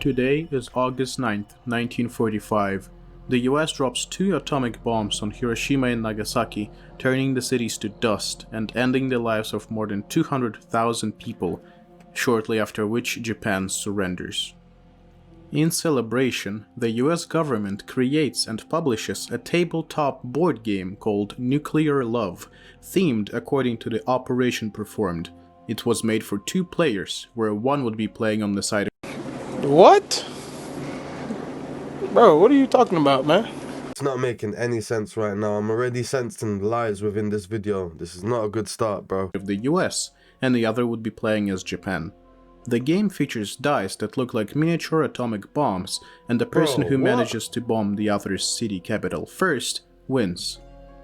Today is August 9th, 1945. The US drops 2 atomic bombs on Hiroshima and Nagasaki, turning the cities to dust and ending the lives of more than 200,000 people, shortly after which Japan surrenders. In celebration, the US government creates and publishes a tabletop board game called Nuclear Love, themed according to the operation performed. It was made for 2 players, where one would be playing on the side. What? Bro, what are you talking about, man? It's not making any sense right now. I'm already sensing lies within this video. This is not a good start, bro. Of the US, and the other would be playing as Japan. The game features dice that look like miniature atomic bombs, and the person who manages to bomb the other's city capital first wins.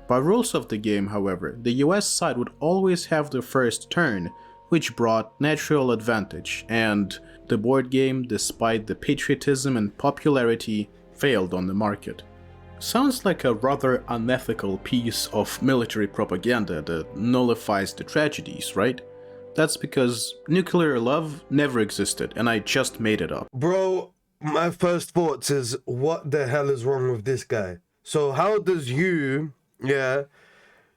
By rules of the game, however, the US side would always have the first turn, which brought natural advantage, and the board game, despite the patriotism and popularity, failed on the market. Sounds like a rather unethical piece of military propaganda that nullifies the tragedies, right? That's because Nuclear Love never existed, and I just made it up. Bro, my first thoughts is, what the hell is wrong with this guy? So how does you,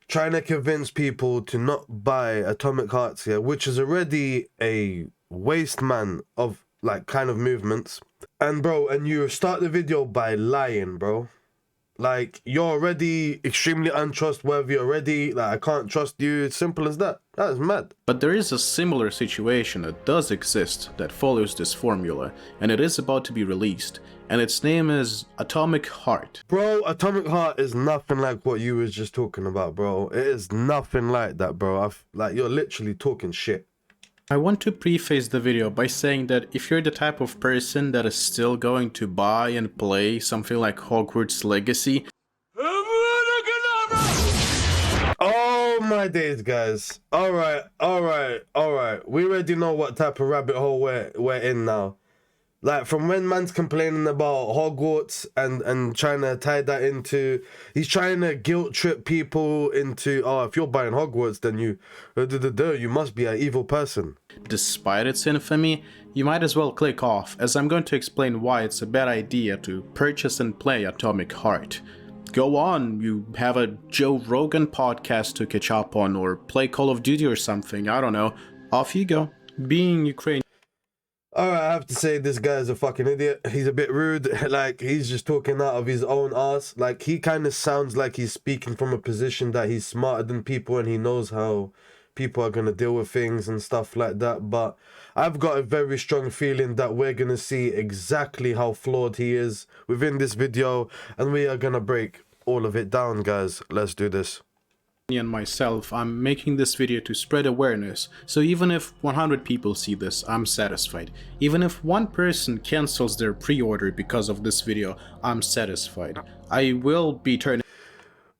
trying to convince people to not buy Atomic Hearts here, which is already a waste man of like kind of movements, and bro, and you start the video by lying, bro. Like, you're already extremely untrustworthy already. Like, I can't trust you. It's simple as that. That is mad. But there is a similar situation that does exist that follows this formula, and it is about to be released, and its name is Atomic Heart. Bro, Atomic Heart is nothing like what you was just talking about, bro. It is nothing like that, bro. Like, you're literally talking shit. I want to preface the video by saying that if you're the type of person that is still going to buy and play something like Hogwarts Legacy, oh my days, guys. Alright. We already know what type of rabbit hole we're in now. Like, from when man's complaining about Hogwarts and trying to tie that into... He's trying to guilt trip people into, oh, if you're buying Hogwarts, then you must be an evil person. Despite its infamy, you might as well click off, as I'm going to explain why it's a bad idea to purchase and play Atomic Heart. Go on, you have a Joe Rogan podcast to catch up on, or play Call of Duty or something, I don't know. Off you go. Being Ukrainian... Alright, I have to say this guy is a fucking idiot. He's a bit rude. Like, he's just talking out of his own ass. Like, he kind of sounds like he's speaking from a position that he's smarter than people and he knows how people are going to deal with things and stuff like that. But I've got a very strong feeling that we're going to see exactly how flawed he is within this video. And we are going to break all of it down, guys. Let's do this. And myself, I'm making this video to spread awareness, so even if 100 people see this, I'm satisfied. Even if one person cancels their pre-order because of this video, I'm satisfied. I will be turning...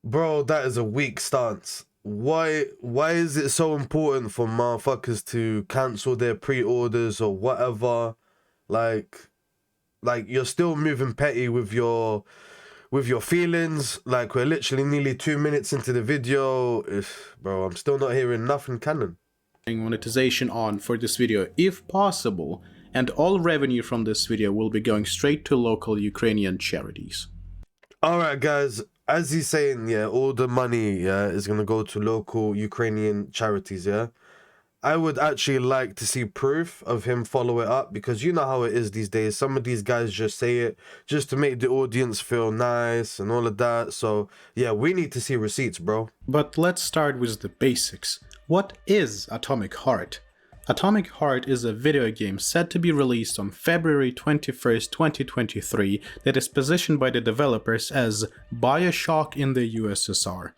Bro, that is a weak stance. Why is it so important for motherfuckers to cancel their pre-orders or whatever? Like you're still moving petty with your feelings. Like, we're literally nearly 2 minutes into the video. Bro, I'm still not hearing nothing canon. Monetization on for this video if possible, and all revenue from this video will be going straight to local Ukrainian charities. Alright guys, as he's saying, all the money is gonna go to local Ukrainian charities, I would actually like to see proof of him follow it up, because you know how it is these days. Some of these guys just say it just to make the audience feel nice and all of that. So yeah, we need to see receipts, bro. But let's start with the basics. What is Atomic Heart? Atomic Heart is a video game set to be released on February 21st, 2023 that is positioned by the developers as BioShock in the USSR.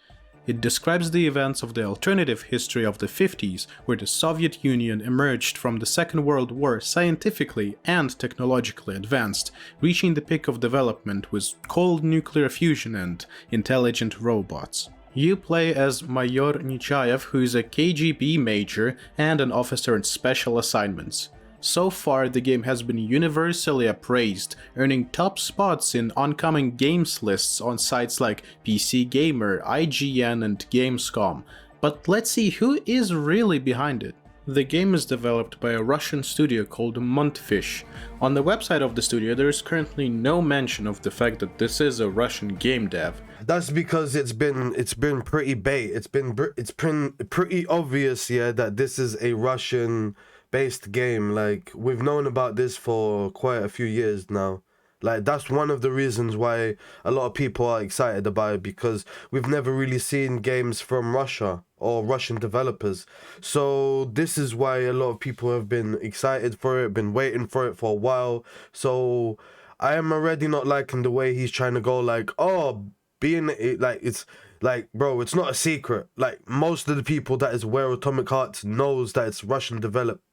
It describes the events of the alternative history of the 50s, where the Soviet Union emerged from the Second World War scientifically and technologically advanced, reaching the peak of development with cold nuclear fusion and intelligent robots. You play as Mayor Nechayev, who is a KGB major and an officer in special assignments. So far, the game has been universally appraised, earning top spots in oncoming games lists on sites like PC Gamer, IGN, and Gamescom. But let's see who is really behind it. The game is developed by a Russian studio called Montfish. On the website of the studio, there is currently no mention of the fact that this is a Russian game dev. That's because it's been pretty bait. It's been pretty obvious, yeah, that this is a Russian-based game. Like, we've known about this for quite a few years now. Like, that's one of the reasons why a lot of people are excited about it, because we've never really seen games from Russia or Russian developers. So this is why a lot of people have been excited for it, been waiting for it for a while. So I am already not liking the way he's trying to go, like, oh, being like, it's like, bro, it's not a secret. Like, most of the people that is aware of Atomic Hearts knows that it's Russian developed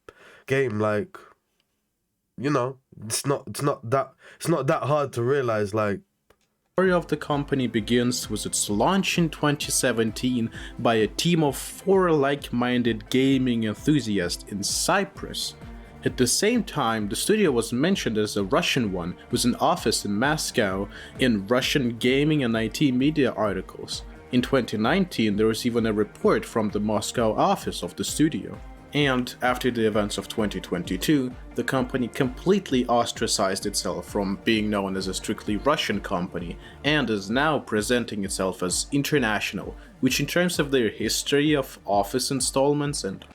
game. Like, you know, it's not that hard to realize. Like, The story of the company begins with its launch in 2017 by a team of 4 like-minded gaming enthusiasts in Cyprus. At the same time, the studio was mentioned as a Russian one with an office in Moscow in Russian gaming and IT media articles. In 2019, there was even a report from the Moscow office of the studio. And after the events of 2022, the company completely ostracized itself from being known as a strictly Russian company and is now presenting itself as international, which in terms of their history of office installments and...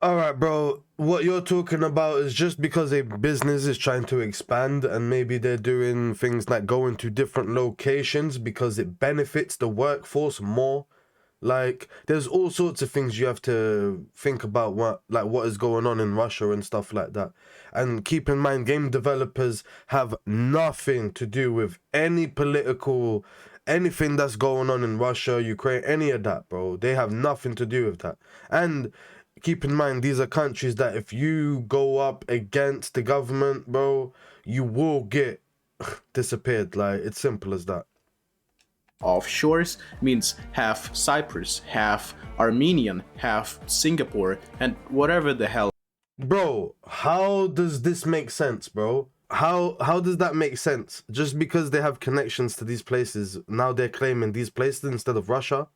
alright, bro, what you're talking about is just because a business is trying to expand and maybe they're doing things like going to different locations because it benefits the workforce more. Like, there's all sorts of things you have to think about, what is going on in Russia and stuff like that. And keep in mind, game developers have nothing to do with any political, anything that's going on in Russia, Ukraine, any of that, bro. They have nothing to do with that. And keep in mind, these are countries that if you go up against the government, bro, you will get disappeared. Like, it's simple as that. Offshores means half Cyprus, half Armenian, half Singapore, and whatever the hell. Bro, how does this make sense, bro? How does that make sense? Just because they have connections to these places, now they're claiming these places instead of Russia?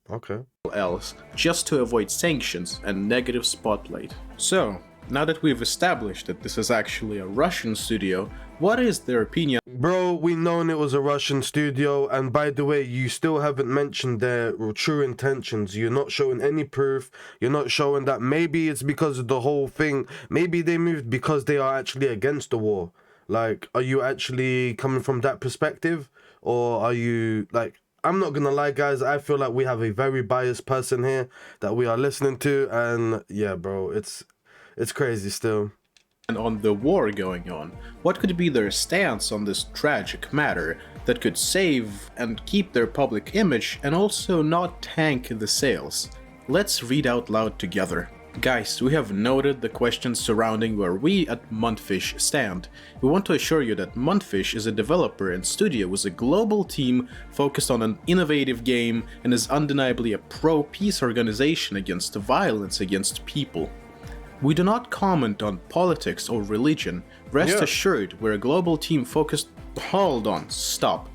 Okay. Else, just to avoid sanctions and negative spotlight. So, now that we've established that this is actually a Russian studio, what is their opinion? Bro, we known it was a Russian studio, and by the way, you still haven't mentioned their true intentions. You're not showing any proof. You're not showing that maybe it's because of the whole thing. Maybe they moved because they are actually against the war. Like, are you actually coming from that perspective? Or are you, like, I'm not gonna lie, guys, I feel like we have a very biased person here that we are listening to, and yeah, bro, it's crazy still. And on the war going on, what could be their stance on this tragic matter that could save and keep their public image and also not tank the sales? Let's read out loud together. Guys, we have noted the questions surrounding where we at Montfish stand. We want to assure you that Montfish is a developer and studio with a global team focused on an innovative game and is undeniably a pro-peace organization against violence against people. We do not comment on politics or religion. Rest assured, we're a global team focused... Hold on, stop.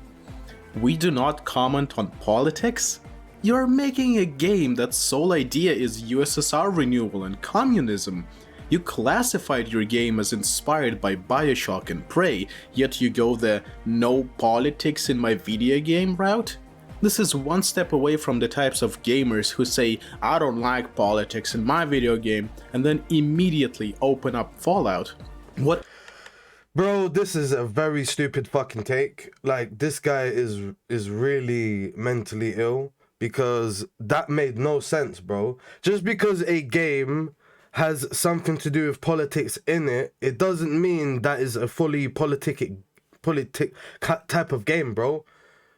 We do not comment on politics? You're making a game that's sole idea is USSR renewal and communism. You classified your game as inspired by Bioshock and Prey, yet you go the no politics in my video game route? This is one step away from the types of gamers who say, I don't like politics in my video game, and then immediately open up Fallout. What? Bro, this is a very stupid fucking take. Like, this guy is really mentally ill, because that made no sense, bro. Just because a game has something to do with politics in it, it doesn't mean that is a fully politic type of game, bro.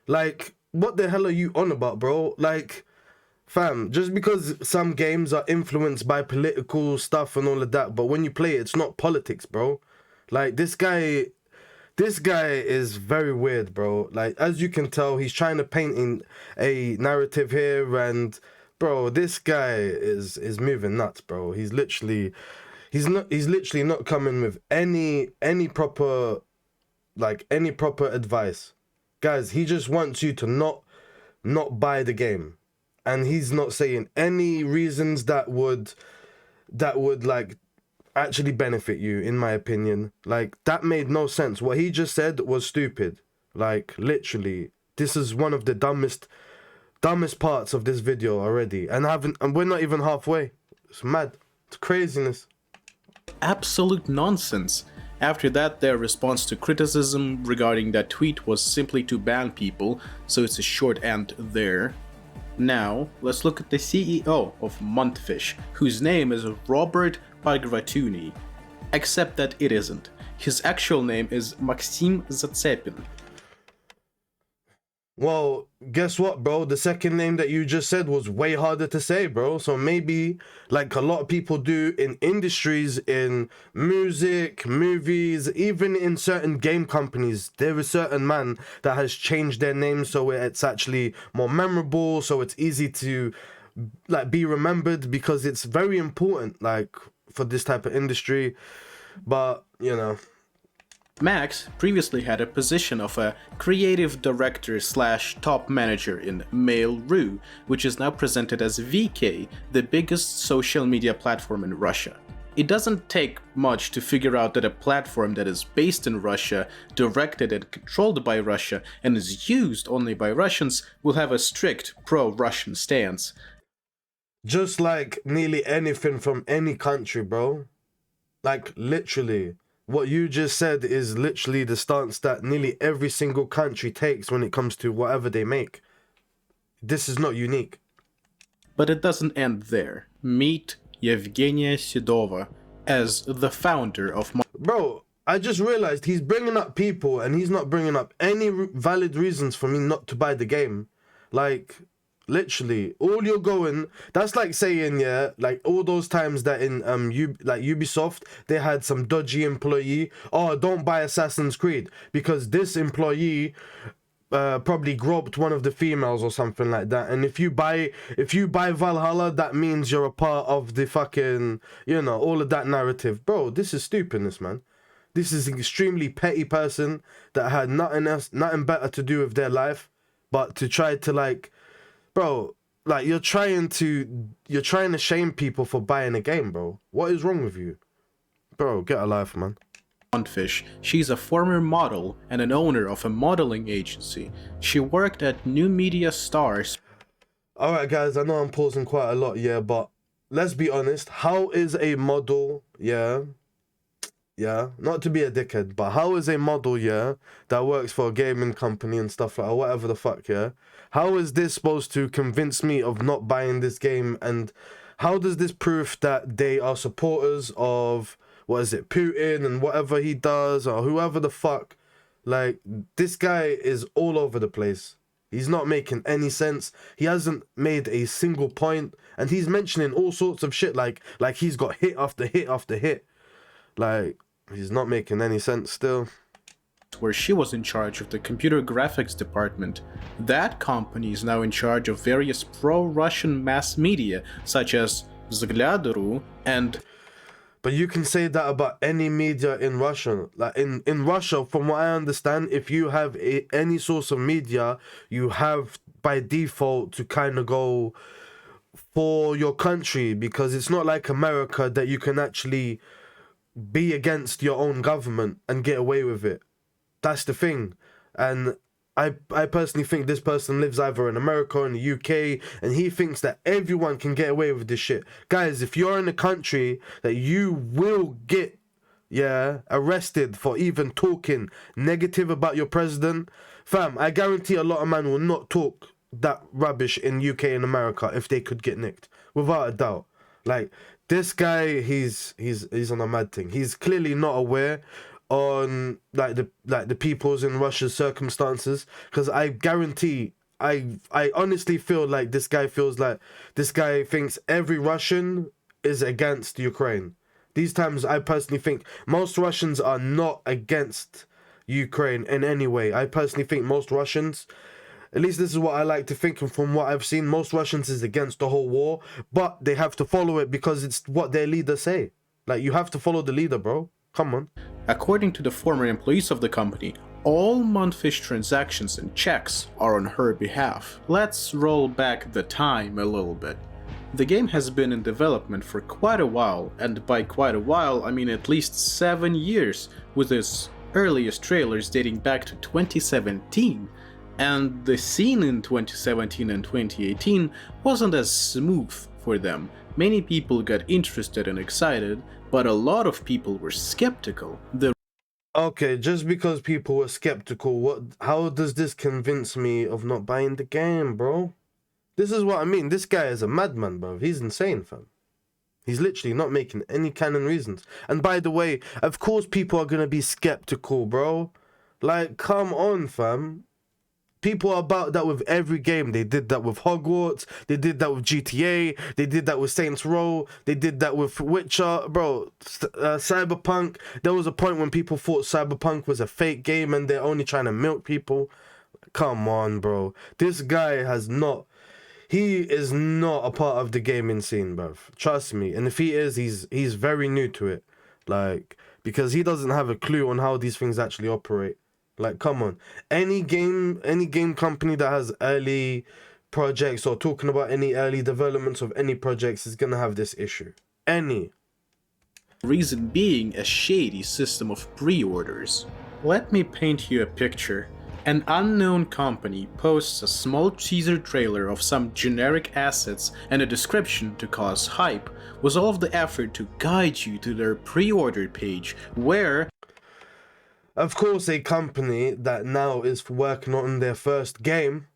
Like, what the hell are you on about, bro? Like, fam, just because some games are influenced by political stuff and all of that, but when you play it, it's not politics, bro. Like, this guy is very weird, bro. Like, as you can tell, he's trying to paint in a narrative here, and bro, this guy is moving nuts, bro. He's literally not coming with any proper advice. Guys, he just wants you to not buy the game. and he's not saying any reasons that would like actually benefit you, in my opinion. Like, that made no sense. What he just said was stupid. Like, literally, this is one of the dumbest parts of this video already, and we're not even halfway. It's mad. It's craziness. Absolute nonsense. After that, their response to criticism regarding that tweet was simply to ban people, so it's a short end there. Now, let's look at the CEO of Montfish, whose name is Robert Bagratuni, except that it isn't. His actual name is Maxim Zatsepin. Well, guess what, bro? The second name that you just said was way harder to say, bro. So maybe, like a lot of people do in industries, in music, movies, even in certain game companies, there is a certain man that has changed their name so it's actually more memorable, so it's easy to like be remembered, because it's very important, like, for this type of industry. But, you know, Max previously had a position of a creative director / top manager in Mail.ru, which is now presented as VK, the biggest social media platform in Russia. It doesn't take much to figure out that a platform that is based in Russia, directed and controlled by Russia, and is used only by Russians will have a strict pro-Russian stance. just like nearly anything from any country, bro. Like, literally. What you just said is literally the stance that nearly every single country takes when it comes to whatever they make. This is not unique. But it doesn't end there. Meet Yevgenia Sidova as the founder of Bro, I just realized he's bringing up people and he's not bringing up any valid reasons for me not to buy the game. Like, literally, all you're going, that's like saying, yeah, like all those times that in like Ubisoft, they had some dodgy employee, oh, don't buy Assassin's Creed because this employee probably groped one of the females or something like that. And if you buy Valhalla, that means you're a part of the fucking, you know, all of that narrative. Bro, this is stupidness, man. This is an extremely petty person that had nothing better to do with their life but to try to, like, bro, like, you're trying to shame people for buying a game, bro. What is wrong with you? Bro, get a life, man. Montfish. She's a former model and an owner of a modeling agency. She worked at New Media Stars. Alright, guys, I know I'm pausing quite a lot, yeah, but let's be honest. How is a model, yeah, not to be a dickhead, but how is a model, yeah, that works for a gaming company and stuff like that, or whatever the fuck, yeah, how is this supposed to convince me of not buying this game? And how does this prove that they are supporters of, what is it, Putin and whatever he does, or whoever the fuck? Like, this guy is all over the place. He's not making any sense. He hasn't made a single point, and he's mentioning all sorts of shit like he's got hit after hit after hit. Like, he's not making any sense still. Where she was in charge of the computer graphics department. That company is now in charge of various pro-Russian mass media, such as Vzglyad.ru and... But you can say that about any media in Russia. Like, in Russia, from what I understand, if you have any source of media, you have by default to kind of go for your country, because it's not like America that you can actually be against your own government and get away with it. That's the thing. And I personally think this person lives either in America or in the UK, and he thinks that everyone can get away with this shit. Guys, if you're in a country that you will get, yeah, arrested for even talking negative about your president, fam, I guarantee a lot of men will not talk that rubbish in UK and America if they could get nicked, without a doubt. Like, this guy, he's on a mad thing. He's clearly not aware on the people's in Russia's circumstances, because I guarantee, I honestly feel like this guy thinks every Russian is against Ukraine. These times, I personally think most Russians are not against Ukraine in any way. I personally think most Russians, at least this is what I like to think, and from what I've seen, most Russians is against the whole war, but they have to follow it because it's what their leaders say. Like, you have to follow the leader, bro. Come on. According to the former employees of the company, All Mundfish transactions and checks are on her behalf. Let's roll back the time a little bit. The game has been in development for quite a while, and by quite a while I mean at least 7 years, with its earliest trailers dating back to 2017, and the scene in 2017 and 2018 wasn't as smooth for them. Many people got interested and excited, but a lot of people were skeptical. Okay, just because people were skeptical, how does this convince me of not buying the game, bro? This is what I mean. This guy is a madman, bro. He's insane, fam. He's literally not making any canon reasons. And by the way, of course people are gonna be skeptical, bro. Like, come on, fam. People are about that with every game. They did that with Hogwarts. They did that with GTA. They did that with Saints Row. They did that with Witcher. Bro, Cyberpunk. There was a point when people thought Cyberpunk was a fake game and they're only trying to milk people. Come on, bro. This guy has not... He is not a part of the gaming scene, bruv. Trust me. And if he is, he's very new to it. Like, because he doesn't have a clue on how these things actually operate. Like, come on. Any game company that has early projects or talking about any early developments of any projects is gonna have this issue. Any. Reason being a shady system of pre-orders. Let me paint you a picture. An unknown company posts a small teaser trailer of some generic assets and a description to cause hype, with all of the effort to guide you to their pre-order page, where... Of course, a company that now is working on their first game,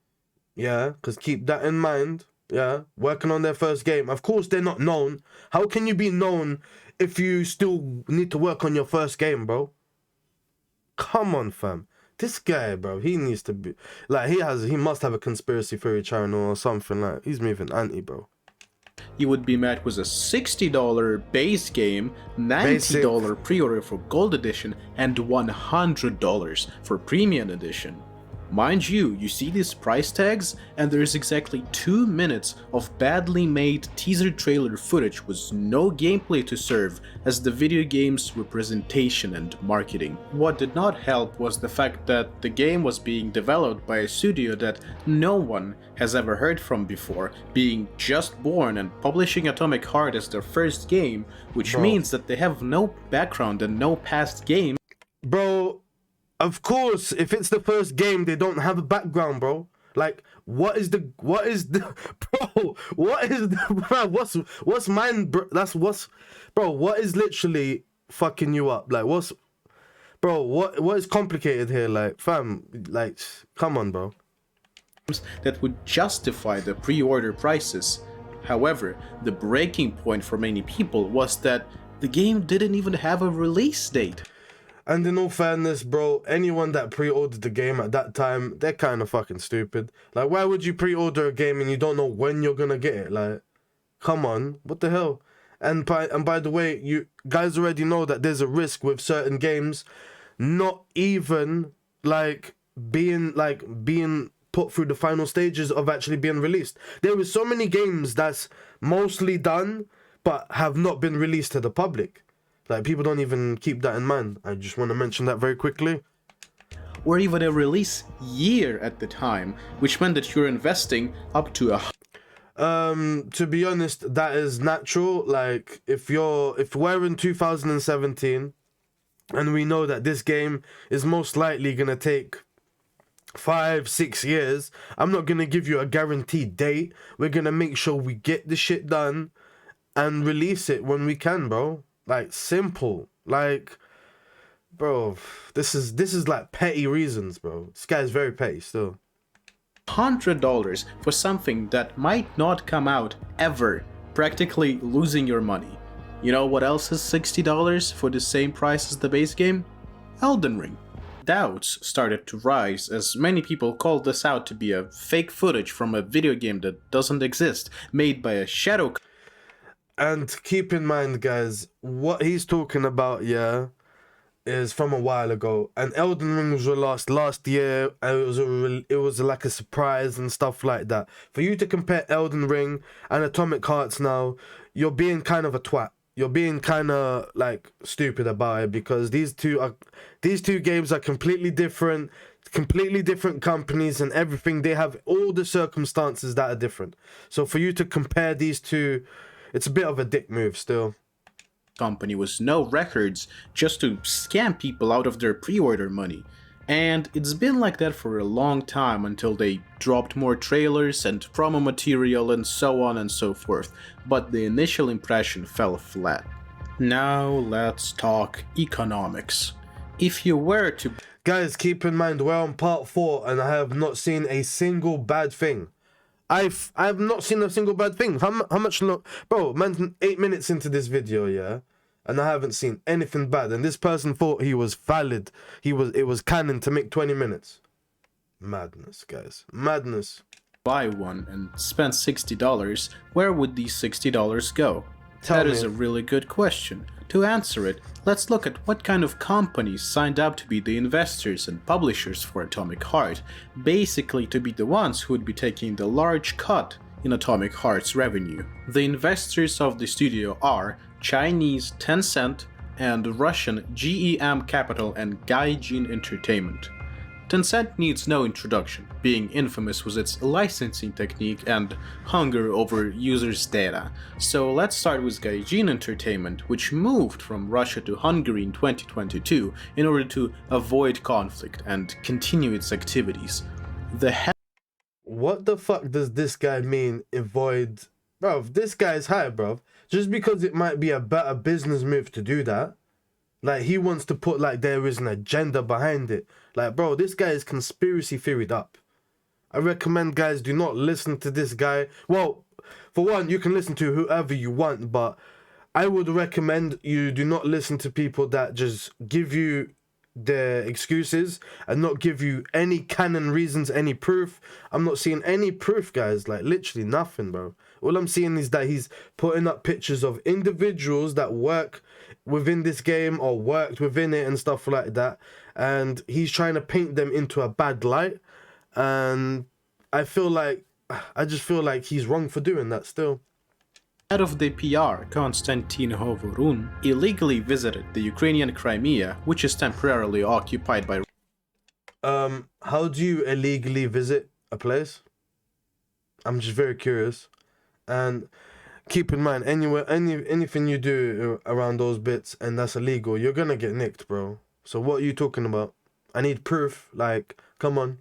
yeah, because keep that in mind, yeah, working on their first game. Of course, they're not known. How can you be known if you still need to work on your first game, bro? Come on, fam. This guy, bro, he needs to be... Like, he must have a conspiracy theory channel or something. Like, he's moving anti, bro. You would be met with a $60 base game, $90 pre-order for Gold Edition, and $100 for Premium Edition. Mind you, you see these price tags, and there is exactly 2 minutes of badly made teaser trailer footage with no gameplay to serve as the video game's representation and marketing. What did not help was the fact that the game was being developed by a studio that no one has ever heard from before, being just born and publishing Atomic Heart as their first game, which means that they have no background and no past games. Bro, of course, if it's the first game, they don't have a background, bro. Like, what is the, bro, what's mine, bro, bro, what is literally fucking you up? Like, bro, what is complicated here? Like, fam, like, come on, bro. That would justify the pre-order prices. However, the breaking point for many people was that the game didn't even have a release date. And in all fairness, bro, anyone that pre-ordered the game at that time, they're kind of fucking stupid. Like, why would you pre-order a game and you don't know when you're gonna get it? Like, come on, what the hell? And by the way, you guys already know that there's a risk with certain games not even being put through the final stages of actually being released. There is so many games that's mostly done but have not been released to the public. Like, people don't even keep that in mind. I just want to mention that very quickly. Or even a release year at the time, which meant that you're investing up to to be honest, that is natural. Like, if we're in 2017 and we know that this game is most likely gonna take 5-6 years, I'm not gonna give you a guaranteed date. We're gonna make sure we get the shit done and release it when we can, bro. Like, simple. Like, bro, this is like petty reasons, bro. This guy's very petty still. $100 for something that might not come out ever, practically losing your money. You know what else is $60 for the same price as the base game? Elden Ring. Doubts started to rise as many people called this out to be a fake footage from a video game that doesn't exist, made by a shadow. And keep in mind, guys, what he's talking about, yeah, is from a while ago. And Elden Ring was released last year, and it was like a surprise and stuff like that. For you to compare Elden Ring and Atomic Hearts now, you're being kind of a twat. you're being kind of like stupid about it, because these two games are completely different companies and everything. They have all the circumstances that are different. So for you to compare these two, it's a bit of a dick move still. Company with no records just to scam people out of their pre-order money. And it's been like that for a long time until they dropped more trailers and promo material and so on and so forth, but the initial impression fell flat. Now let's talk economics. If you were to... Guys, keep in mind, we're on part 4 and I have not seen a single bad thing. I've not seen a single bad thing. How much long? Bro, man, 8 minutes into this video, yeah? And I haven't seen anything bad. And this person thought he was valid. It was canon to make 20 minutes. Madness, guys. Madness. Buy one and spend $60, where would these $60 go? That is a really good question. To answer it, let's look at what kind of companies signed up to be the investors and publishers for Atomic Heart, basically to be the ones who would be taking the large cut in Atomic Heart's revenue. The investors of the studio are Chinese Tencent and Russian GEM Capital and Gaijin Entertainment. Tencent needs no introduction, being infamous with its licensing technique and hunger over users' data. So let's start with Gaijin Entertainment, which moved from Russia to Hungary in 2022 in order to avoid conflict and continue its activities. What the fuck does this guy mean, avoid? Bro, this guy's high, bro. Just because it might be a better business move to do that, like, he wants to put like there is an agenda behind it. Like, bro, this guy is conspiracy theoried up. I recommend, guys, do not listen to this guy. Well, for one, you can listen to whoever you want, but I would recommend you do not listen to people that just give you their excuses and not give you any canon reasons, any proof. I'm not seeing any proof, guys. Like, literally nothing, bro. All I'm seeing is that he's putting up pictures of individuals that work within this game or worked within it and stuff like that, and he's trying to paint them into a bad light. And I just feel like he's wrong for doing that still. Head of the PR, Konstantin Hovorun, illegally visited the Ukrainian Crimea, which is temporarily occupied by... How do you illegally visit a place? I'm just very curious. And keep in mind, anything you do around those bits and that's illegal, you're gonna get nicked, bro. So what are you talking about? I need proof. Like, come on.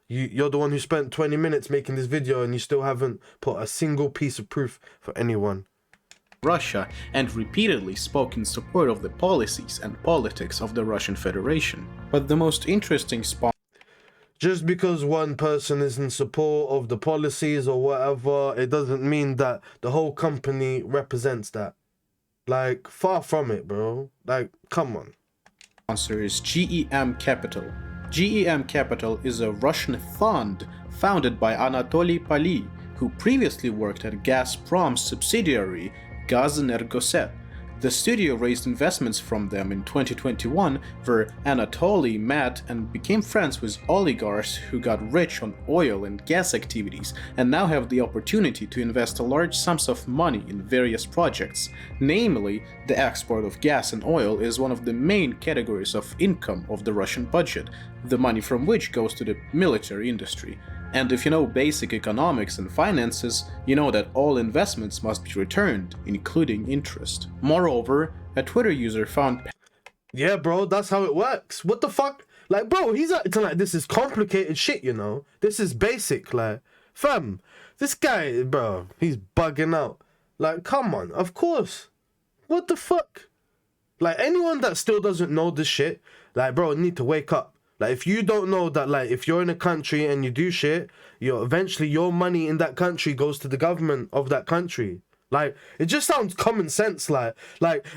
You're the one who spent 20 minutes making this video and you still haven't put a single piece of proof for anyone. Russia, and repeatedly spoke in support of the policies and politics of the Russian Federation. But the most interesting spot... Just because one person is in support of the policies or whatever, it doesn't mean that the whole company represents that. Like, far from it, bro. Like, come on. Sponsor is GEM Capital. GEM Capital is a Russian fund founded by Anatoly Paly, who previously worked at Gazprom's subsidiary Gazenergoset. The studio raised investments from them in 2021, where Anatoly met and became friends with oligarchs who got rich on oil and gas activities and now have the opportunity to invest large sums of money in various projects. Namely, the export of gas and oil is one of the main categories of income of the Russian budget, the money from which goes to the military industry. And if you know basic economics and finances, you know that all investments must be returned, including interest. Moreover, a Twitter user found... Yeah, bro, that's how it works. What the fuck? Like, bro, he's acting like this is complicated shit, you know? This is basic, like, fam, this guy, bro, he's bugging out. Like, come on, of course. What the fuck? Like, anyone that still doesn't know this shit, like, bro, need to wake up. Like, if you don't know that, like, if you're in a country and you do shit, eventually your money in that country goes to the government of that country. Like, it just sounds common sense. Like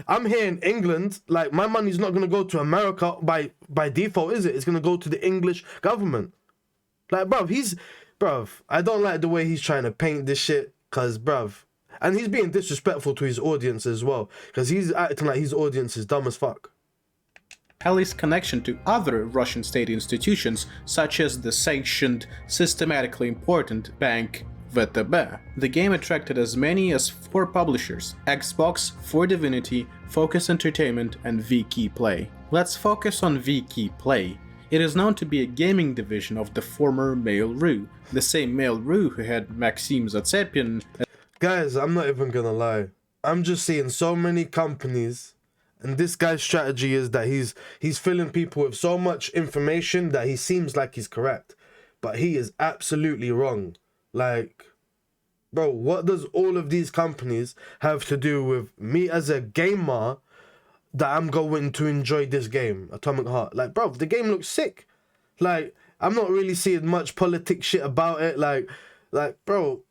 I'm here in England. Like, my money's not gonna go to America by default, is it? It's gonna go to the English government. Like, bruv, I don't like the way he's trying to paint this shit, cause, bruv, and he's being disrespectful to his audience as well, cause he's acting like his audience is dumb as fuck. Paly's connection to other Russian state institutions, such as the sanctioned, systematically important bank VTB. The game attracted as many as 4 publishers: Xbox, 4Divinity, Focus Entertainment, and VK Play. Let's focus on VK Play. It is known to be a gaming division of the former Mail.ru, the same Mail.ru who had Maxim Zatsepin. Guys, I'm not even gonna lie. I'm just seeing so many companies, and this guy's strategy is that he's filling people with so much information that he seems like he's correct, but he is absolutely wrong. Like, bro, what does all of these companies have to do with me as a gamer that I'm going to enjoy this game, Atomic Heart? Like, bro, the game looks sick. Like, I'm not really seeing much politics shit about it. Like, bro,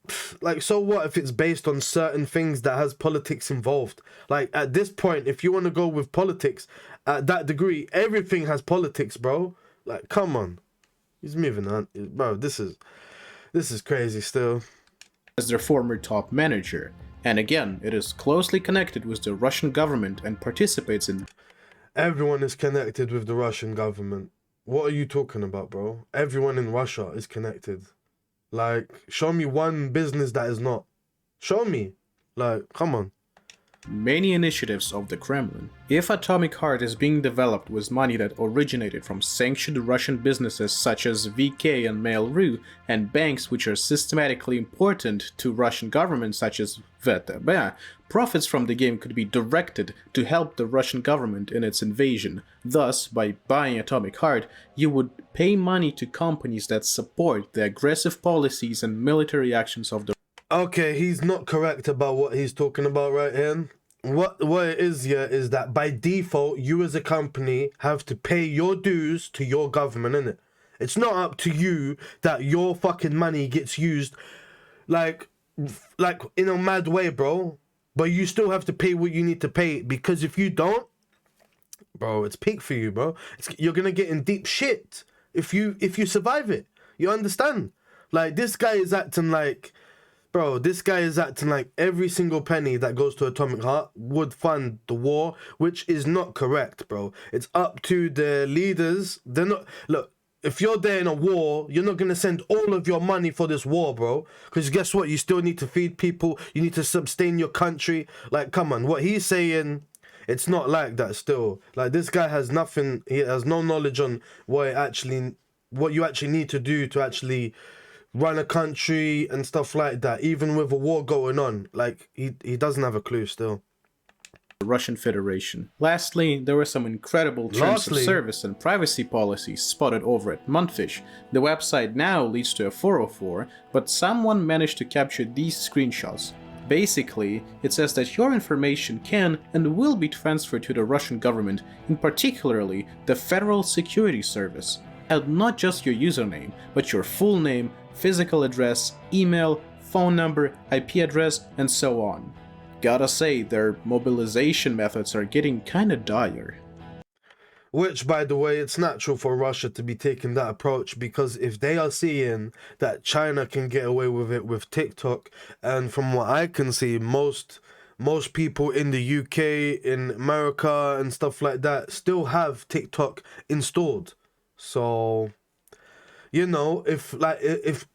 like, so what if it's based on certain things that has politics involved? Like, at this point, if you want to go with politics at that degree, everything has politics, bro. Like, come on. He's moving on. Bro, this is crazy still. As their former top manager. And again, it is closely connected with the Russian government and participates in... Everyone is connected with the Russian government. What are you talking about, bro? Everyone in Russia is connected. Like, show me one business that is not. Show me. Like, come on. many initiatives of the Kremlin. If Atomic Heart is being developed with money that originated from sanctioned Russian businesses such as VK and Mail.ru, and banks which are systematically important to Russian government such as VTB, profits from the game could be directed to help the Russian government in its invasion. Thus, by buying Atomic Heart, you would pay money to companies that support the aggressive policies and military actions of the... Okay, he's not correct about what he's talking about right here. What it is here is that by default, you as a company have to pay your dues to your government, innit? It's not up to you that your fucking money gets used like in a mad way, bro. But you still have to pay what you need to pay, because if you don't, bro, it's peak for you, bro. You're gonna get in deep shit if you survive it. You understand? Like, this guy is acting like... Bro, this guy is acting like every single penny that goes to Atomic Heart would fund the war, which is not correct, bro. It's up to the leaders. They're not... Look, if you're there in a war, you're not going to send all of your money for this war, bro. Because guess what? You still need to feed people. You need to sustain your country. Like, come on. What he's saying, it's not like that still. Like, this guy has nothing... He has no knowledge on what you actually need to do to actually... run a country and stuff like that, even with a war going on. Like, he doesn't have a clue still. The Russian Federation. Lastly, there were some incredible terms of service and privacy policies spotted over at Montfish. The website now leads to a 404, but someone managed to capture these screenshots. Basically, it says that your information can and will be transferred to the Russian government, in particularly the Federal Security Service. And not just your username, but your full name, physical address, email, phone number, IP address, and so on. Gotta say, their mobilization methods are getting kinda dire. Which, by the way, it's natural for Russia to be taking that approach, because if they are seeing that China can get away with it with TikTok, and from what I can see, most people in the UK, in America, and stuff like that still have TikTok installed. So, you know, if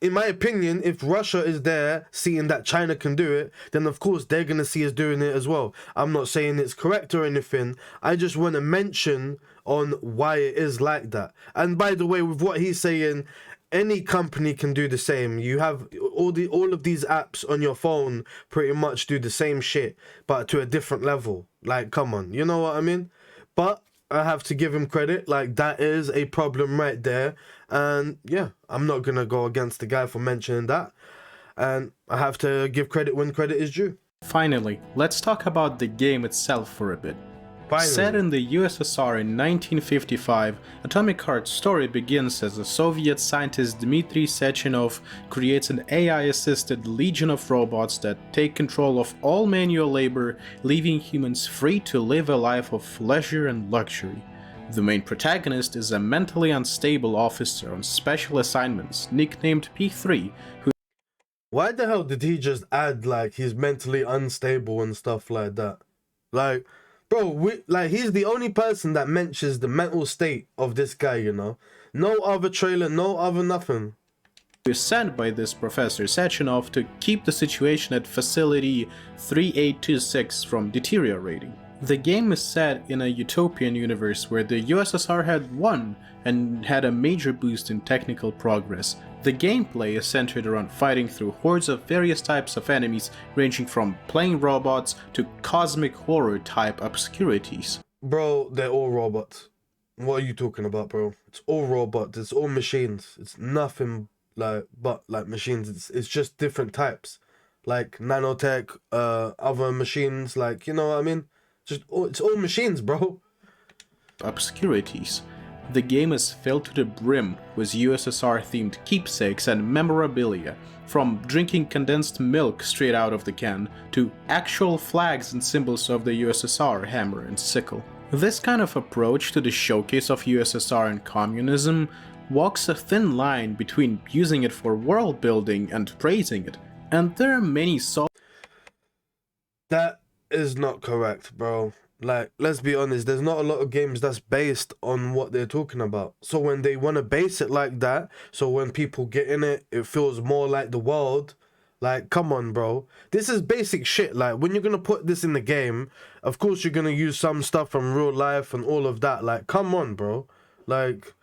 in my opinion, if Russia is there seeing that China can do it, then of course they're going to see us doing it as well. I'm not saying it's correct or anything. I just want to mention on why it is like that. And by the way, with what he's saying, any company can do the same. You have all of these apps on your phone pretty much do the same shit, but to a different level. Like, come on, you know what I mean? But I have to give him credit, like, that is a problem right there. And yeah, I'm not gonna go against the guy for mentioning that, and I have to give credit when credit is due. Finally, let's talk about the game itself for a bit. Finally. Set in the USSR in 1955, Atomic Heart's story begins as the Soviet scientist Dmitry Sechenov creates an AI-assisted legion of robots that take control of all manual labor, leaving humans free to live a life of leisure and luxury. The main protagonist is a mentally unstable officer on special assignments, nicknamed P3, who... Why the hell did he just add, like, he's mentally unstable and stuff like that? Like... Bro, he's the only person that mentions the mental state of this guy, you know? No other trailer, no other nothing. sent by this Professor Sechenov to keep the situation at Facility 3826 from deteriorating. The game is set in a utopian universe where the USSR had won and had a major boost in technical progress. The gameplay is centered around fighting through hordes of various types of enemies, ranging from plain robots to cosmic horror type obscurities. Bro, they're all robots. What are you talking about, bro? It's all robots. It's all machines. It's nothing but machines. It's just different types, like nanotech, other machines. Like, you know what I mean? It's all machines, bro. Obscurities. The game is filled to the brim with USSR-themed keepsakes and memorabilia, from drinking condensed milk straight out of the can to actual flags and symbols of the USSR hammer and sickle. This kind of approach to the showcase of USSR and communism walks a thin line between using it for world building and praising it, and there are many That is not correct, bro. Like, let's be honest, there's not a lot of games that's based on what they're talking about. So when they want to base it like that, so when people get in it, it feels more like the world. Like, come on, bro. This is basic shit. Like, when you're going to put this in the game, of course you're going to use some stuff from real life and all of that. Like, come on, bro. Like,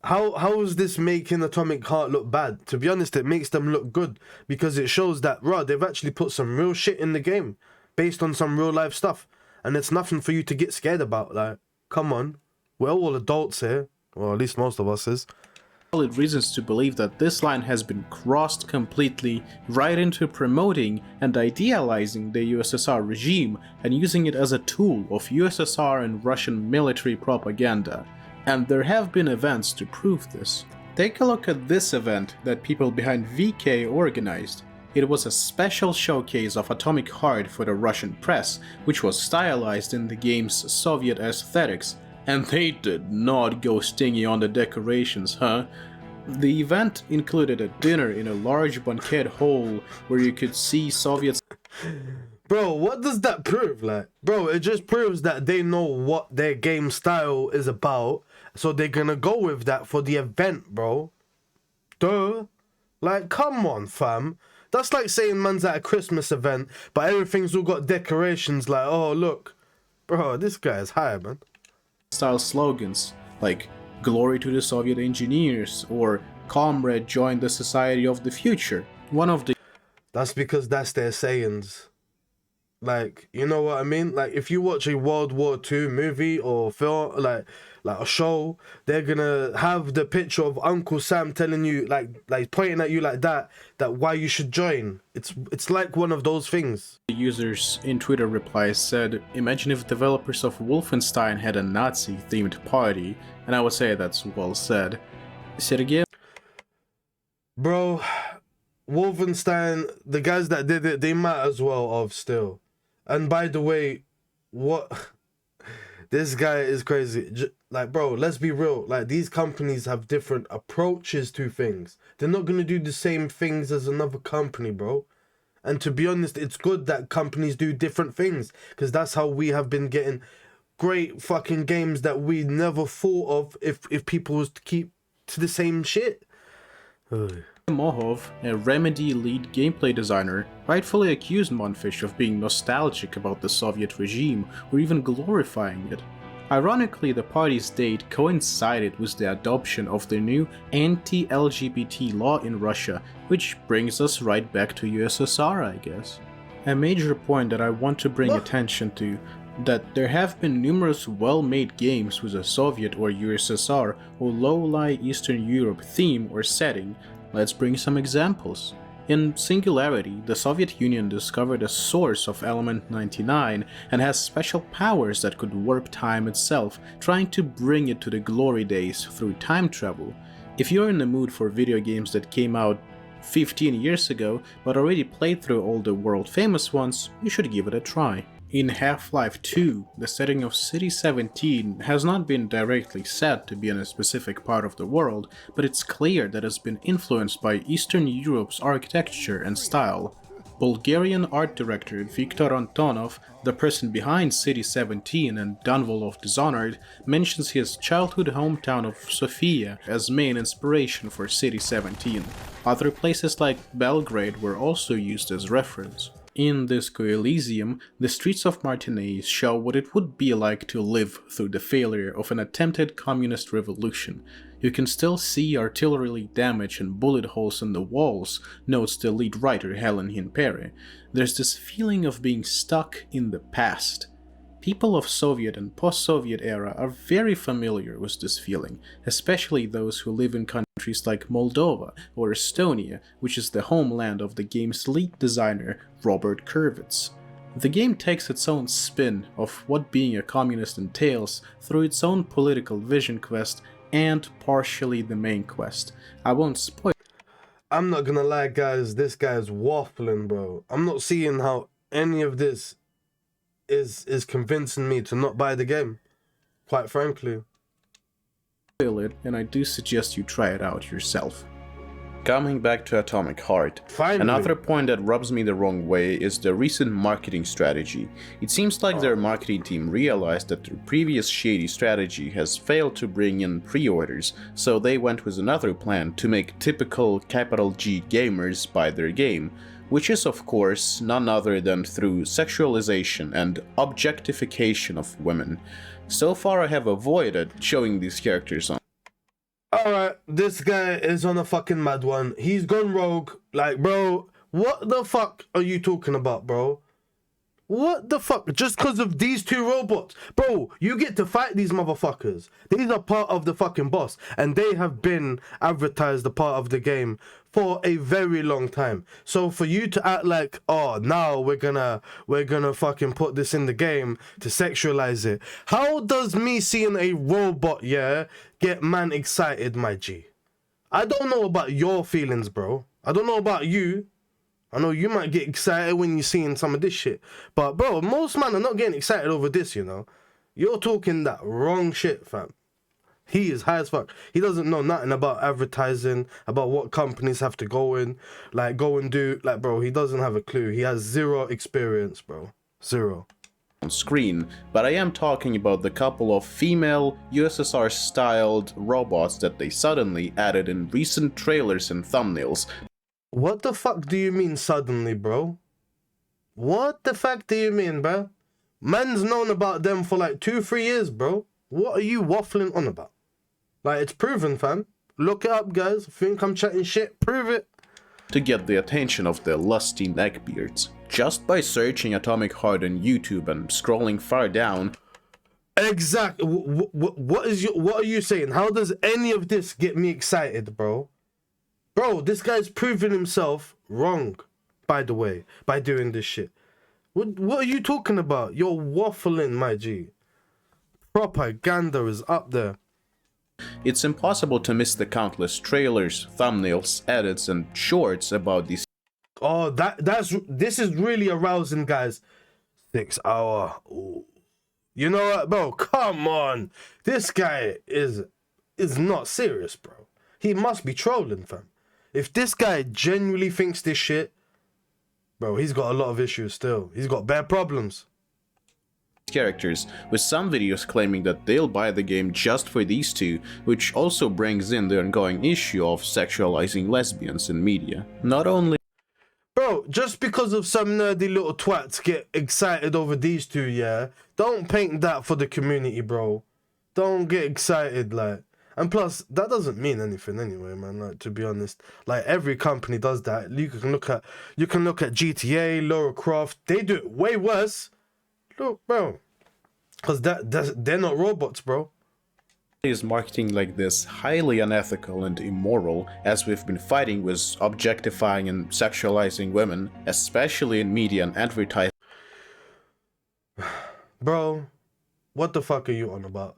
how is this making Atomic Heart look bad? To be honest, it makes them look good because it shows that, bro, they've actually put some real shit in the game based on some real life stuff. And it's nothing for you to get scared about. Like, come on. We're all adults here. Or at least most of us is. Solid reasons to believe that this line has been crossed completely right into promoting and idealizing the USSR regime and using it as a tool of USSR and Russian military propaganda. And there have been events to prove this. Take a look at this event that people behind VK organized. It was a special showcase of Atomic Heart for the Russian press, which was stylized in the game's Soviet aesthetics, and they did not go stingy on the decorations, huh? The event included a dinner in a large banquet hall where you could see Soviets. Bro, what does that prove? Like, bro, it just proves that they know what their game style is about, so they're gonna go with that for the event, bro. Duh. Like, come on, fam. That's like saying man's at a Christmas event, but everything's all got decorations like, oh, look. Bro, this guy is high, man. Style slogans like "Glory to the Soviet engineers" or "Comrade, join the Society of the Future." One of the That's because that's their sayings. Like, you know what I mean? Like, if you watch a World War II movie or film, like a show, they're gonna have the picture of Uncle Sam telling you, like pointing at you like that why you should join. It's like one of those things. users in Twitter replies said, "Imagine if developers of Wolfenstein had a Nazi-themed party," and I would say that's well said. Sergey? Bro, Wolfenstein, the guys that did it, they might as well have still. And by the way, what... This guy is crazy. Like, bro, let's be real. Like, these companies have different approaches to things. They're not going to do the same things as another company, bro. And to be honest, it's good that companies do different things, because that's how we have been getting great fucking games that we never thought of if people was to keep to the same shit. Mohov, a Remedy lead gameplay designer, rightfully accused Monfish of being nostalgic about the Soviet regime or even glorifying it. Ironically, the party's date coincided with the adoption of the new anti-LGBT law in Russia, which brings us right back to USSR, I guess. A major point that I want to bring attention to, that there have been numerous well-made games with a Soviet or USSR or low-lie Eastern Europe theme or setting. Let's bring some examples. In Singularity, the Soviet Union discovered a source of Element 99 and has special powers that could warp time itself, trying to bring it to the glory days through time travel. If you're in the mood for video games that came out 15 years ago but already played through all the world-famous ones, you should give it a try. In Half-Life 2, the setting of City 17 has not been directly said to be in a specific part of the world, but it's clear that it's been influenced by Eastern Europe's architecture and style. Bulgarian art director Viktor Antonov, the person behind City 17 and Dunwall of Dishonored, mentions his childhood hometown of Sofia as main inspiration for City 17. Other places like Belgrade were also used as reference. In Disco Elysium, the streets of Martinez show what it would be like to live through the failure of an attempted communist revolution. You can still see artillery damage and bullet holes in the walls, notes the lead writer Helen Hinpere. There's this feeling of being stuck in the past. People of Soviet and post-Soviet era are very familiar with this feeling, especially those who live in countries like Moldova or Estonia, which is the homeland of the game's lead designer Robert Kurvitz. The game takes its own spin of what being a communist entails through its own political vision quest and partially the main quest. I won't spoil. I'm not gonna lie, guys, this guy's waffling, bro. I'm not seeing how any of this is convincing me to not buy the game, quite frankly. It, and I do suggest you try it out yourself. Coming back to Atomic Heart, Finally. Another point that rubs me the wrong way is the recent marketing strategy. It seems like their marketing team realized that their previous shady strategy has failed to bring in pre-orders, so they went with another plan to make typical capital G gamers buy their game, which is of course none other than through sexualization and objectification of women. So far I have avoided showing these characters on. Alright, this guy is on a fucking mad one. He's gone rogue. Like, bro, what the fuck are you talking about, bro? What the fuck? Just because of these two robots? Bro, you get to fight these motherfuckers. These are part of the fucking boss. And they have been advertised a part of the game for a very long time. So for you to act like, oh, now we're gonna fucking put this in the game to sexualize it. How does me seeing a robot, yeah, get man excited, my G? I don't know about your feelings, bro. I don't know about you. I know you might get excited when you're seeing some of this shit. But, bro, most men are not getting excited over this, you know. You're talking that wrong shit, fam. He is high as fuck. He doesn't know nothing about advertising, about what companies have to go and do. Like, bro, he doesn't have a clue. He has zero experience, bro. Zero. On screen, but I am talking about the couple of female USSR-styled robots that they suddenly added in recent trailers and thumbnails. What the fuck do you mean suddenly, bro? What the fuck do you mean, bro? Man's known about them for like 2-3 years, bro. What are you waffling on about? Like, it's proven, fam. Look it up, guys. Think I'm chatting shit? Prove it. To get the attention of the lusty neckbeards. Just by searching Atomic Heart on YouTube and scrolling far down. Exactly. What are you saying? How does any of this get me excited, bro? Bro, this guy's proven himself wrong, by the way, by doing this shit. What are you talking about? You're waffling, my G. Propaganda is up there. It's impossible to miss the countless trailers, thumbnails, edits, and shorts about these. Oh, this is really arousing, guys. 6 hour. Ooh. You know what, bro? Come on. This guy is not serious, bro. He must be trolling, fam. If this guy genuinely thinks this shit, bro, he's got a lot of issues still. He's got bad problems. Characters, with some videos claiming that they'll buy the game just for these two, which also brings in the ongoing issue of sexualizing lesbians in media. Not only Bro, just because of some nerdy little twats get excited over these two, yeah? Don't paint that for the community, bro. Don't get excited, like. And plus, that doesn't mean anything anyway, man. Like, to be honest, like every company does that. You can look at GTA, Lara Croft. They do it way worse. Look, bro, because they're not robots, bro. is marketing like this highly unethical and immoral, as we've been fighting with objectifying and sexualizing women, especially in media and advertising. Bro, what the fuck are you on about?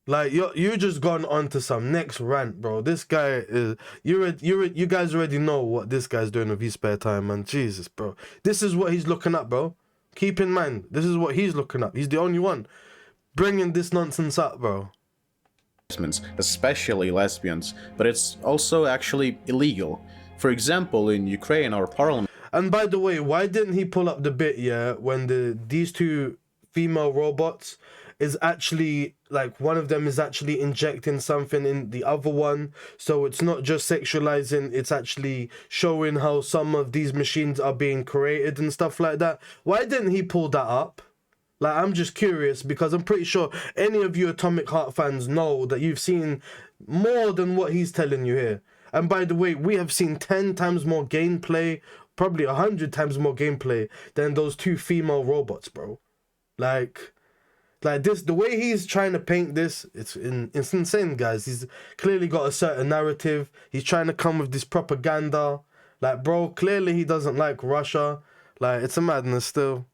Like, you just gone on to some next rant, bro. This guy is... You guys already know what this guy's doing with his spare time, man. Jesus, bro. This is what he's looking at, bro. Keep in mind, this is what he's looking at. He's the only one bringing this nonsense up, bro. Especially lesbians, but it's also actually illegal. For example, in Ukraine, our parliament... And by the way, why didn't he pull up the bit, yeah, when these two female robots is actually, like, one of them is actually injecting something in the other one, so it's not just sexualizing, it's actually showing how some of these machines are being created and stuff like that. Why didn't he pull that up? Like, I'm just curious, because I'm pretty sure any of you Atomic Heart fans know that you've seen more than what he's telling you here. And by the way, we have seen 10 times more gameplay, probably 100 times more gameplay than those two female robots, bro. Like this, the way he's trying to paint this, it's insane, guys. He's clearly got a certain narrative. He's trying to come with this propaganda. Like, bro, clearly he doesn't like Russia. Like, it's a madness still.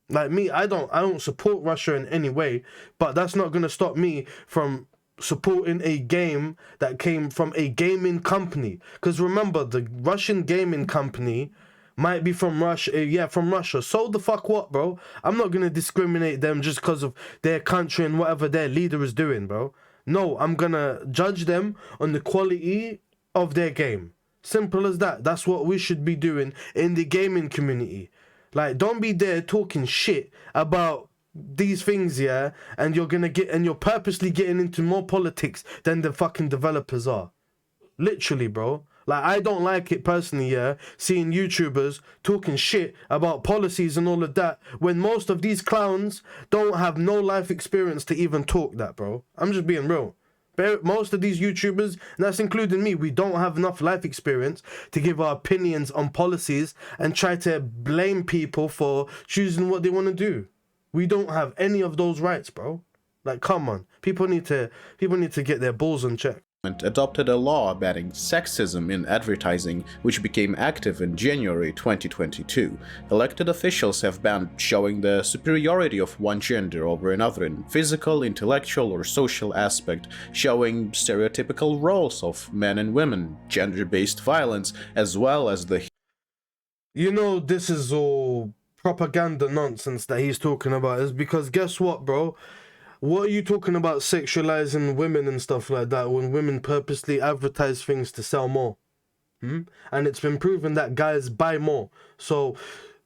Like, me, I don't support Russia in any way, but that's not gonna stop me from supporting a game that came from a gaming company. Because remember, the Russian gaming company might be from Russia. Yeah, from Russia. So the fuck what, bro? I'm not gonna discriminate them just because of their country and whatever their leader is doing, bro. No, I'm gonna judge them on the quality of their game. Simple as that. That's what we should be doing in the gaming community. Like, don't be there talking shit about these things, yeah, and you're purposely getting into more politics than the fucking developers are. Literally, bro. Like, I don't like it personally, yeah, seeing YouTubers talking shit about policies and all of that when most of these clowns don't have no life experience to even talk that, bro. I'm just being real. Most of these YouTubers, and that's including me, we don't have enough life experience to give our opinions on policies and try to blame people for choosing what they want to do. We don't have any of those rights, bro. Like, come on. People need to get their balls in check. Adopted a law banning sexism in advertising, which became active in January 2022. Elected officials have banned showing the superiority of one gender over another in physical, intellectual, or social aspect, showing stereotypical roles of men and women, gender-based violence, as well as the... You know, this is all propaganda nonsense that he's talking about, is because guess what, bro? What are you talking about sexualizing women and stuff like that when women purposely advertise things to sell more? And it's been proven that guys buy more. So,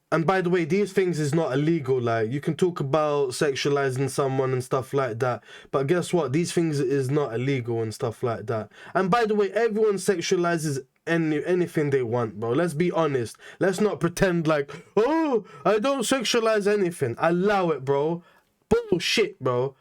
and by the way, these things is not illegal. Like, you can talk about sexualizing someone and stuff like that, but guess what? These things is not illegal and stuff like that. And by the way, everyone sexualizes anything they want, bro. Let's be honest. Let's not pretend like, oh, I don't sexualize anything. Allow it, bro. Bullshit, bro.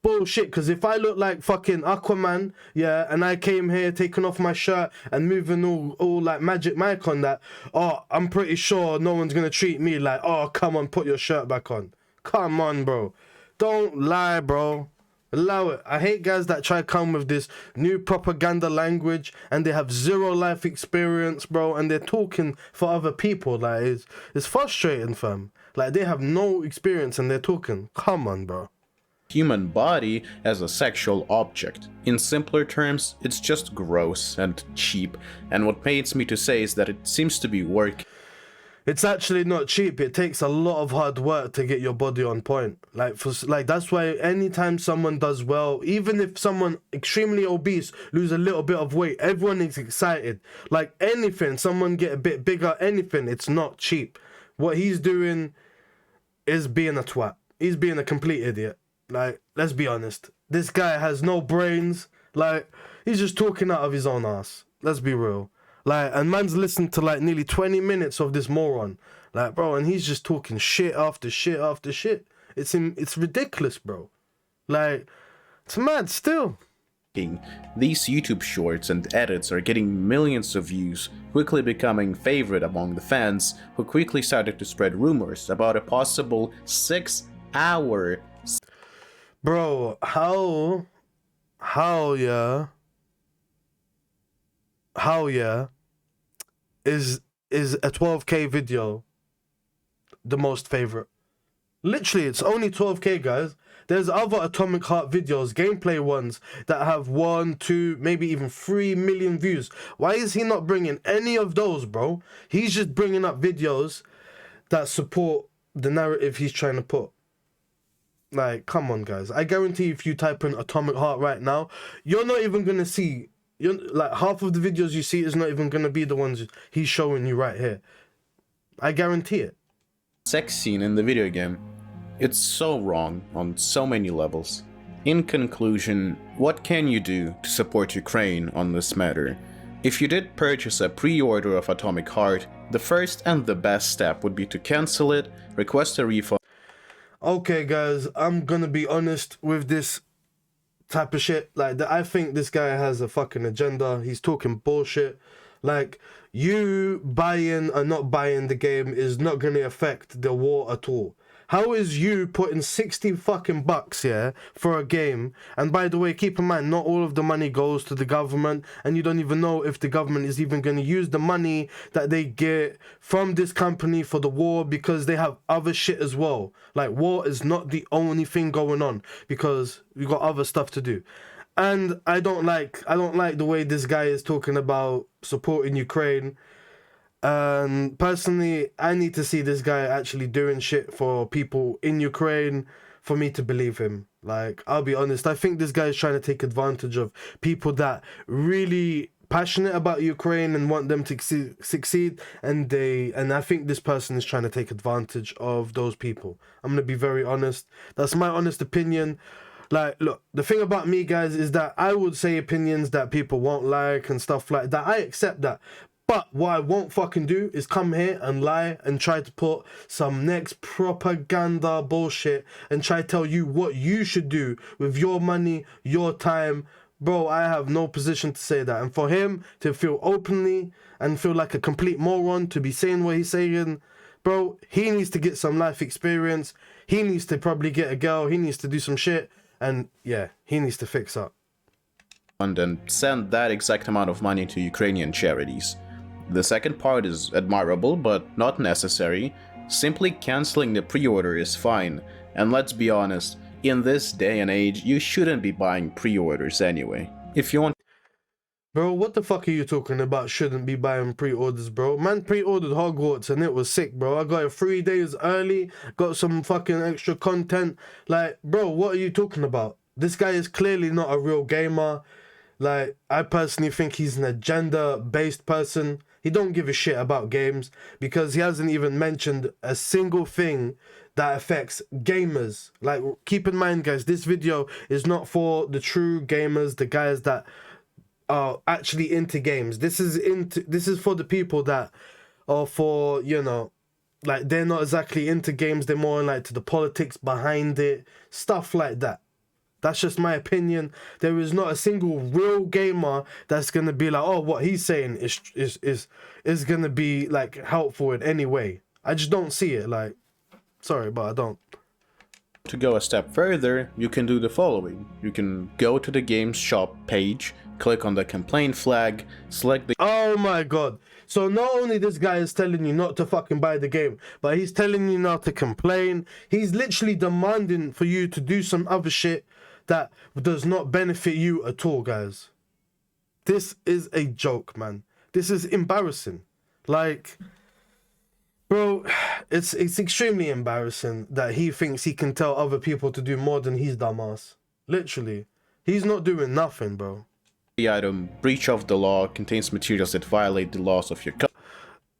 Bullshit, because if I look like fucking Aquaman, yeah, and I came here taking off my shirt and moving all like Magic Mike on that, oh, I'm pretty sure no one's gonna treat me like, oh, come on, put your shirt back on. Come on, bro. Don't lie, bro. Allow it. I hate guys that try to come with this new propaganda language and they have zero life experience, bro, and they're talking for other people. Like, it's frustrating, fam. Like, they have no experience and they're talking. Come on, bro. Human body as a sexual object. In simpler terms, it's just gross and cheap, and what pains me to say is that it seems to be working. It's actually not cheap. It takes a lot of hard work to get your body on point. Like, that's why anytime someone does well, even if someone extremely obese lose a little bit of weight, everyone is excited. Like, anything, someone get a bit bigger, anything, it's not cheap. What he's doing is being a twat. He's being a complete idiot. Like, let's be honest. This guy has no brains. Like, he's just talking out of his own ass. Let's be real. Like, and man's listened to like nearly 20 minutes of this moron. Like, bro, and he's just talking shit after shit after shit. It's ridiculous, bro. Like, it's mad still. These YouTube shorts and edits are getting millions of views, quickly becoming favorite among the fans, who quickly started to spread rumors about a possible 6-hour... Bro, how yeah is a 12K video the most favorite? Literally, it's only 12K, guys. There's other Atomic Heart videos, gameplay ones, that have 1, 2, maybe even 3 million views. Why is he not bringing any of those, bro? He's just bringing up videos that support the narrative he's trying to put. Like, come on, guys. I guarantee if you type in Atomic Heart right now, you're not even going to see... like, half of the videos you see is not even going to be the ones he's showing you right here. I guarantee it. sex scene in the video game. It's so wrong on so many levels. In conclusion, what can you do to support Ukraine on this matter? If you did purchase a pre-order of Atomic Heart, the first and the best step would be to cancel it, request a refund. Okay, guys, I'm gonna be honest with this type of shit. Like, I think this guy has a fucking agenda. He's talking bullshit. Like, you buying or not buying the game is not gonna affect the war at all. How is you putting 60 fucking bucks, yeah, for a game? And by the way, keep in mind, not all of the money goes to the government, and you don't even know if the government is even going to use the money that they get from this company for the war, because they have other shit as well. Like, war is not the only thing going on, because we got other stuff to do. And I don't like the way this guy is talking about supporting Ukraine. And personally, I need to see this guy actually doing shit for people in Ukraine for me to believe him. Like, I'll be honest, I think this guy is trying to take advantage of people that really passionate about Ukraine and want them to succeed, and I think this person is trying to take advantage of those people. I'm gonna be very honest. That's my honest opinion. Like, look, the thing about me, guys, is that I would say opinions that people won't like and stuff like that. I accept that. But what I won't fucking do is come here and lie and try to put some next propaganda bullshit and try to tell you what you should do with your money, your time. Bro, I have no position to say that. And for him to feel openly and feel like a complete moron to be saying what he's saying, bro, he needs to get some life experience. He needs to probably get a girl. He needs to do some shit. And yeah, he needs to fix up. And send that exact amount of money to Ukrainian charities. The second part is admirable, but not necessary. Simply canceling the pre-order is fine, and let's be honest, in this day and age, you shouldn't be buying pre-orders anyway. If you want... Bro, what the fuck are you talking about? Shouldn't be buying pre-orders, bro. Man pre-ordered Hogwarts and it was sick, bro. I got it 3 days early, got some fucking extra content. Like, bro, what are you talking about? This guy is clearly not a real gamer. Like, I personally think he's an agenda-based person. He don't give a shit about games because he hasn't even mentioned a single thing that affects gamers. Like, keep in mind, guys, this video is not for the true gamers, the guys that are actually into games. This is for the people that are for, you know, like, they're not exactly into games. They're more like to the politics behind it, stuff like that. That's just my opinion. There is not a single real gamer that's gonna be like, oh, what he's saying is gonna be like helpful in any way. I just don't see it. Like, sorry, but I don't. To go a step further, you can do the following. You can go to the game's shop page, click on the complaint flag, select the... Oh my god. So not only this guy is telling you not to fucking buy the game, but he's telling you not to complain. He's literally demanding for you to do some other shit that does not benefit you at all, guys. This is a joke, man. This is embarrassing. Like, bro, it's extremely embarrassing that he thinks he can tell other people to do more than he's dumbass. Literally. He's not doing nothing, bro. The item, breach of the law, contains materials that violate the laws of your country.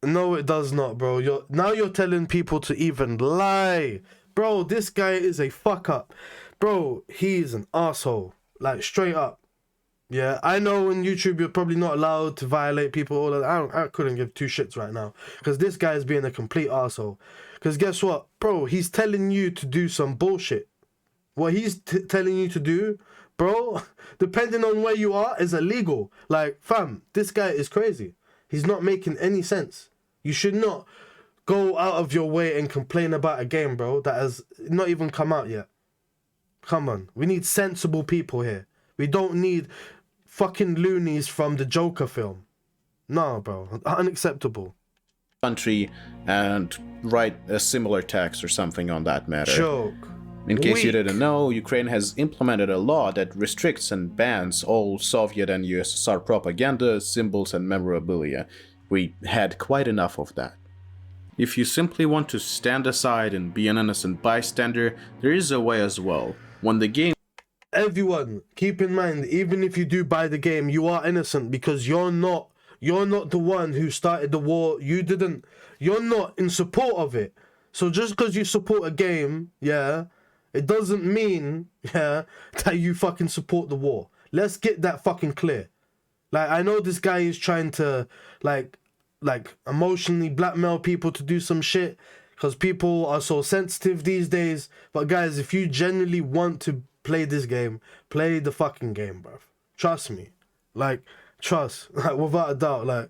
No, it does not, bro. Now you're telling people to even lie. Bro, this guy is a fuck up. Bro, he's an asshole. Like, straight up. Yeah, I know on YouTube you're probably not allowed to violate people. All of that. I couldn't give two shits right now. Because this guy is being a complete asshole. Because guess what? Bro, he's telling you to do some bullshit. What he's telling you to do, bro, depending on where you are, is illegal. Like, fam, this guy is crazy. He's not making any sense. You should not go out of your way and complain about a game, bro, that has not even come out yet. Come on. We need sensible people here. We don't need fucking loonies from the Joker film. No, bro. Unacceptable. Country and write a similar text or something on that matter. Joke. In case you Weak. didn't know, Ukraine has implemented a law that restricts and bans all Soviet and USSR propaganda, symbols and memorabilia. We had quite enough of that. If you simply want to stand aside and be an innocent bystander, there is a way as well. When the game... Everyone, keep in mind, even if you do buy the game, you are innocent because you're not You're not the one who started the war. You're not in support of it. So just because you support a game, yeah, it doesn't mean, yeah, that you fucking support the war. Let's get that fucking clear. Like, I know this guy is trying to, like emotionally blackmail people to do some shit because people are so sensitive these days. But guys, if you genuinely want to play this game, play the fucking game, bruv. Trust me. Like, trust. Like, without a doubt, like...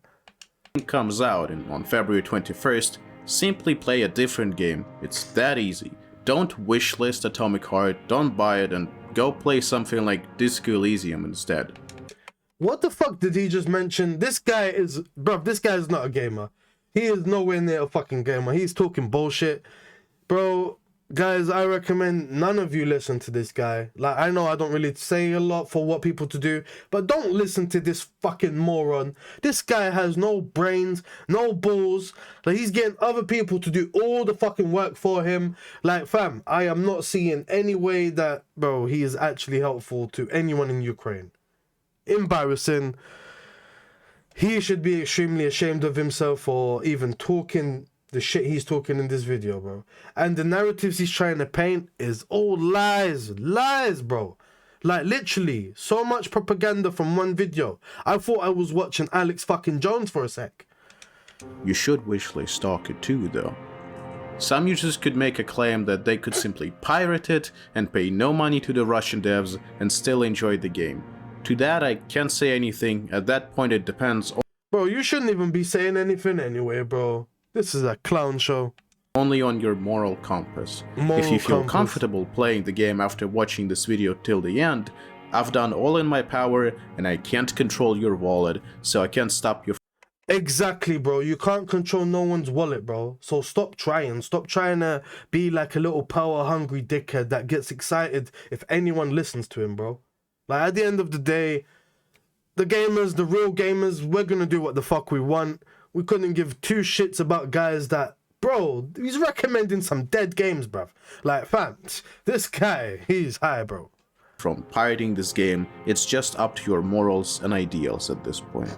comes out on February 21st, simply play a different game. It's that easy. Don't wishlist Atomic Heart, don't buy it, and go play something like Disco Elysium instead. What the fuck did he just mention? This guy is... Bruv, this guy is not a gamer. He is nowhere near a fucking gamer. He's talking bullshit. Bro, guys, I recommend none of you listen to this guy. Like, I know I don't really say a lot for what people to do, but don't listen to this fucking moron. This guy has no brains, no balls. Like, he's getting other people to do all the fucking work for him. Like, fam, I am not seeing any way that, bro, he is actually helpful to anyone in Ukraine. Embarrassing. He should be extremely ashamed of himself for even talking the shit he's talking in this video, bro. And the narratives he's trying to paint is all lies. Lies, bro. Like, literally, so much propaganda from one video. I thought I was watching Alex fucking Jones for a sec. You should wishlist Stalker 2 though. Some users could make a claim that they could simply pirate it and pay no money to the Russian devs and still enjoy the game. To that I can't say anything. At that point it depends Bro, you shouldn't even be saying anything anyway, bro. This is a clown show. only on your moral compass. If you feel comfortable playing the game after watching this video till the end, I've done all in my power and I can't control your wallet, so I can't stop you. Exactly, bro. You can't control no one's wallet, bro. So stop trying. Stop trying to be like a little power-hungry dickhead that gets excited if anyone listens to him, bro. Like, at the end of the day, the gamers, the real gamers, we're gonna do what the fuck we want. We couldn't give two shits about guys that... Bro, he's recommending some dead games, bruv. Like, fam, this guy, he's high, bro. From pirating this game, it's just up to your morals and ideals at this point.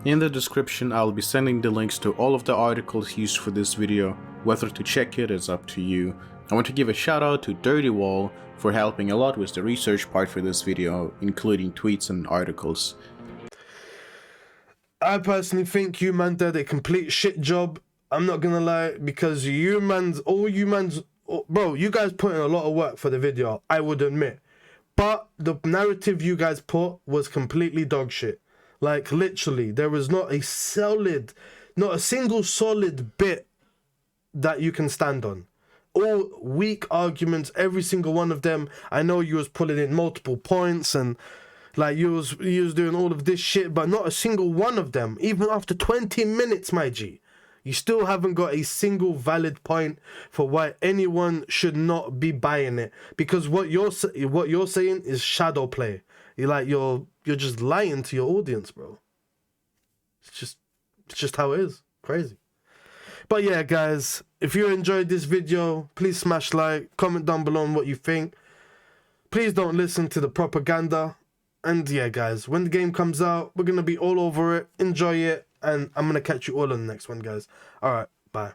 In the description, I'll be sending the links to all of the articles used for this video. Whether to check it is up to you. I want to give a shout out to Dirty Wall for helping a lot with the research part for this video, including tweets and articles. I personally think you man did a complete shit job. I'm not gonna lie, because bro, you guys put in a lot of work for the video, I would admit. But the narrative you guys put was completely dog shit. Like, literally, there was not a single solid bit that you can stand on. All weak arguments, every single one of them. I know you was pulling in multiple points and like you was doing all of this shit, but not a single one of them, even after 20 minutes, my G. You still haven't got a single valid point for why anyone should not be buying it. Because what you're saying is shadow play. You're just lying to your audience, bro. It's just how it is. Crazy. But yeah, guys, if you enjoyed this video, please smash like, comment down below on what you think. Please don't listen to the propaganda. And yeah, guys, when the game comes out, we're going to be all over it. Enjoy it. And I'm going to catch you all on the next one, guys. All right, bye.